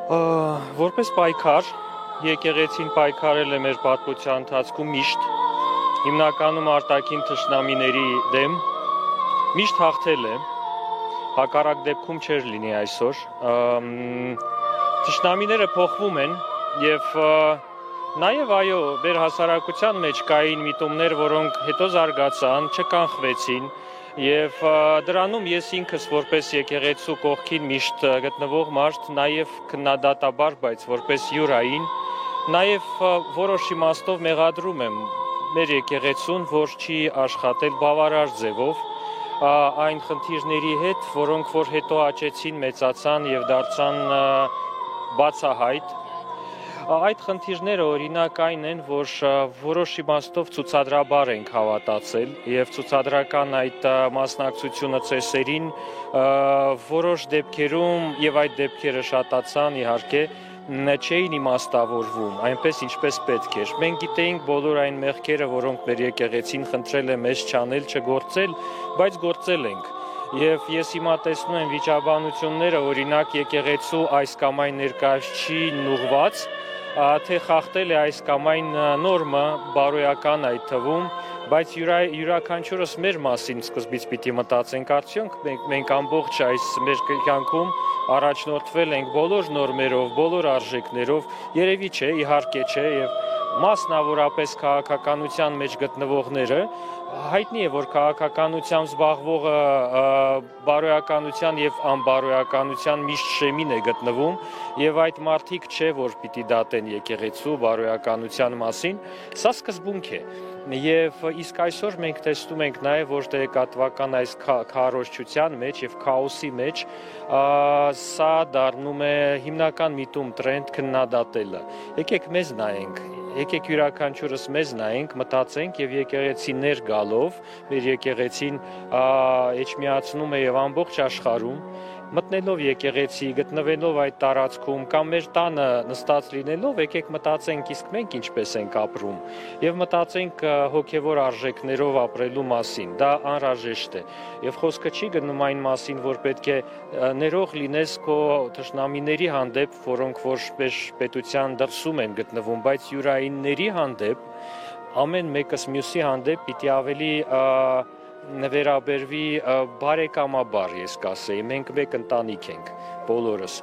Որպես պայքար, եկեղեցին պայքարել է մեր պատմության ընթացքում միշտ, հիմնականում արտաքին թշնամիների դեմ, միշտ հաղթել է, հակառակ դեպքում չէր լինի այսօր։ Թշնամիները փոխվում են եւ նաեւ այո, մեր հասարակության մեջ կային միտումներ, որոնք հետո զարգացան, չկանխվեցին եւ դրանում ես ինքս որպես եկեղեցու կողքին միշտ գտնվող մարդ, նաեւ քննադատաբար, բայց որպես յուրային, նաեւ որոշ իմաստով մեղադրում եմ մեր եկեղեցուն, որ չի աշխատել բավարար ձևով այն խնդիրների հետ, որոնք որ հետո աճեցին, մեծացան եւ դարձան բացահայտ։ Այդ խնդիրները օրինակ այն են, որ որոշ իմաստով ցուցադրաբար ենք հավատացել եւ ցուցադրական այդ մասնակցությունը ծեսերին որոշ դեպքերում եւ այդ դեպքերը շատացան իհարկե չէին իմաստավորվում, այնպես ինչպես պետք էր։ Մենք գիտեինք բոլոր այն մեղքերը, որոնք մեր եկեղեցին խնդրել է մեզ չանել, չգործել, բայց գործել ենք։ Եվ ես հիմա տեսնում եմ վիճաբանությունները, օրինակ եկեղեցու այս կամ այն ներկայացուցիչին ուղված, թե խախտել է այս կամ այն նորմը, բարոյական այդ թվում, բայց յուրաքանչյուրս մեր մասին սկզբից պիտի մտածենք, արդյոք մենք ամբողջ այս մեր կյանքում առաջնորդվել ենք բոլոր նորմերով, բոլոր արժեքներով, երևի չէ, իհարկե չէ, եւ մասնավորապես քաղաքականության մեջ գտնվողները հայտնի է, որ քաղաքականությամբ զբաղվողը բարոյականության եւ անբարոյականության միշտ շեմին է գտնվում եւ այդ մարդիկ չէ, որ պիտի դատեն եկեղեցու բարոյականության մասին, սա սկզբունք է։ Եվ իսկ այսօր մենք տեսնում ենք նաեւ, որ տեղեկատվական այս քարոզչության մեջ եւ քաոսի մեջ սա դառնում է հիմնական միտում տրենդ քննադատելը։ Եկեք մեզ նայենք, եկեք յուրաքանչյուրս մեզ նայենք, մտածենք եւ եկեղեցիներ գալով, մեր եկեղեցին էջմիածնում է եւ ամբողջ աշխարհում մտնելով եկեղեցի, գտնվելով այդ տարածքում կամ մեր տանը նստած լինելով, եկեք մտածենք իսկ մենք ինչպես ենք ապրում եւ մտածենք հոգեվոր արժեքներով ապրելու մասին։ Դա անհրաժեշտ է։ Եվ խոսքը չի գնում այն մասին, որ պետք է ներող լինես քո թշնամիների հանդեպ, որոնք որ պետության դրսում են գտնվում, բայց յուրայինների հանդեպ ամեն մեկս մյուսի հանդեպ պիտի ավելի վերաբերվի բարեկամաբար, ես կասեի, մենք մեկ ընտանիք ենք, բոլորս։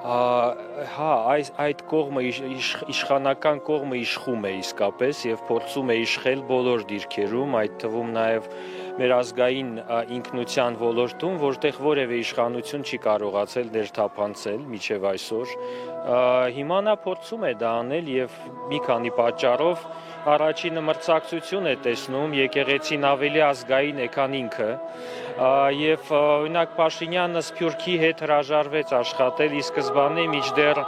Հա, այդ կողմը իշխանական կողմը իշխում է իսկապես եւ փորձում է իշխել բոլոր դիրքերում, այդ թվում նաեւ մեր ազգային ինքնության ոլորտում, որտեղ որևէ իշխանություն չի կարողացել ներթափանցել մինչև այսօր։ Հիմա նա փորձում է դա անել եւ մի քանի պատճառով առաջինը մրցակցություն է տեսնում, եկեղեցին ավելի ազգային է, քան ինքը, եւ օրինակ Փաշինյանը Սփյուռքի հետ հրաժարվեց աշխատել, ի սկզբանե մինչդեռ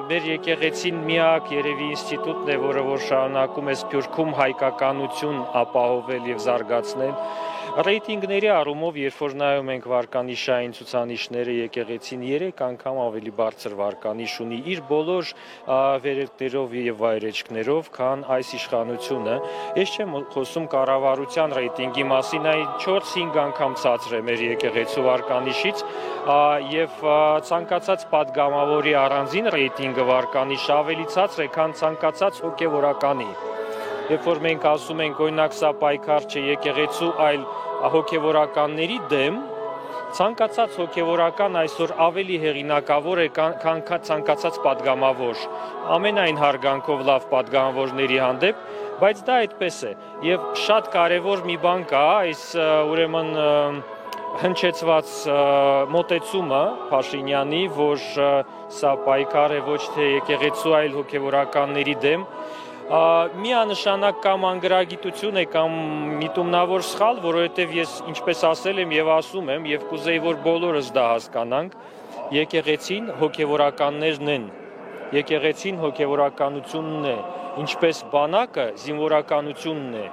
մեր եկեղեցին միակ երևի ինստիտուտն է, որը որ շարունակում է Սփյուռքում հայկականություն ապահովել եւ զարգացնել։ Ռեյտինգների առումով, երբ որ նայում ենք վարկանիշային ցուցանիշները, եկեղեցին 3 անգամ ավելի բարձր վարկանիշ ունի իր բոլոր վերելքներով եւ վայրեջքներով, քան այս իշխանությունը։ Ես չեմ խոսում կառավարության ռեյտինգի մասին, այն 4-5 անգամ ցածր է մեր եկեղեցու վարկանիշից եւ ցանկացած падգամավորի առանձին ռեյտինգը վարկանիշ ավելի ցածր է, քան ցանկացած հոգեվորականի։ Երբ որ մենք ասում ենք, օրինակ սա պայքար չէ եկեղեցու, այլ հոգեվորականների դեմ, ցանկացած հոգեվորական այսօր ավելի հեղինակավոր է, քան ցանկացած падգամավոր, ամենայն հարգանքով լավ падգամավորների հանդեպ, բայց դա այդպես է։ Եվ շատ կարևոր մի բան կա, այս ուրեմն հնչեցված մոտեցումը Փաշինյանի, որ սա պայքար է ոչ թե եկեղեցու, այլ հոգեվորականների դեմ, միանշանակ կամ անգրագիտություն է կամ միտումնավոր սխալ, որովհետև ես ինչպես ասել եմ եւ ասում եմ եւ կուզեի որ բոլորս դա հասկանանք, եկեղեցին հոգեվորականներն են, եկեղեցին հոգեվորականությունն է, ինչպես բանակը զինվորականությունն է։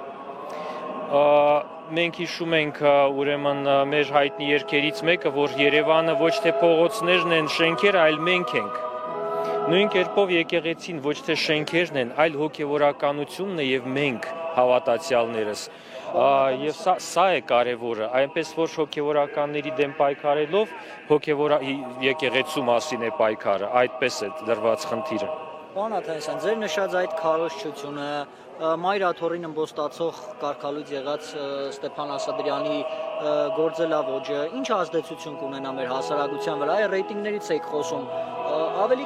Մենք հիշում ենք ուրեմն մեր հայտնի երգերից մեկը, որ Երևանը ոչ թե փողոցներն են, շենքերը, այլ մենք ենք։ Նույն կերպով եկեղեցին ոչ թե շենքերն են, այլ հոգևորականությունն է եւ մենք հավատացյալներս։ Եվ սա է կարևորը, այնպես որ հոգևորականների դեմ պայքարելով եկեղեցու մասին է պայքարը, այդպես է դրված խնդիրը։ Պարոն Աթանասյան, ձեր նշած այդ քարոզչությունը, Մայր Աթոռին ըմբոստացող կարգալույց եղած Ստեփան Ասատրյանի գործելավոճը ինչ ազդեցություն կունենա մեր հասարակության վրա, այ ռեյտինգներից եք խոսում, ավելի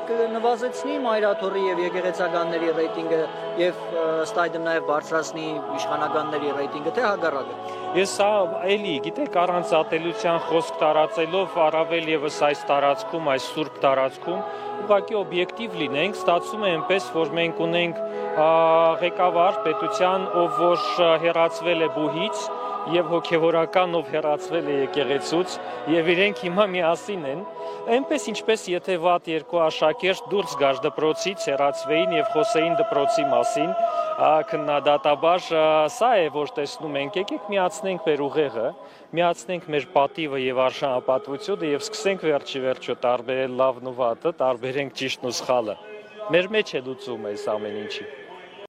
կնվազեցնի Մայր Աթոռի եւ եկեղեցականների ռեյտինգը եւ ըստ այդմ նաեւ բարձրացնի իշխանականների ռեյտինգը, թե հակառակը։ Ես սա էլի, գիտեք, առանց ատելության խոսք տարածելով առավել եւս այս տարածքում, այս սուրբ տարածքում, ուղղակի օբյեկտիվ լինենք, ստացվում է այնպես, որ մենք ունենք ղեկավար պետության, ով որ հեռացվել է բուհից եւ հոգեվորական, ով հեռացվել է եկեղեցուց եւ իրենք հիմա միասին են, այնպես ինչպես եթե վատ երկու աշակերտ դուրս գար դպրոցից, հեռացվեին եւ խոսեին դպրոցի մասին, քննադատաբար, սա է որ տեսնում ենք, եկեք միացնենք մեր ուղեղը, միացնենք մեր պատիվը եւ արժանապատվությունը եւ սկսենք վերջի վերջո տարբերել լավն ու վատը, տարբերենք ճիշտն ու սխալը։ Մեր մեջ է լուծումը այս ամեն ինչի։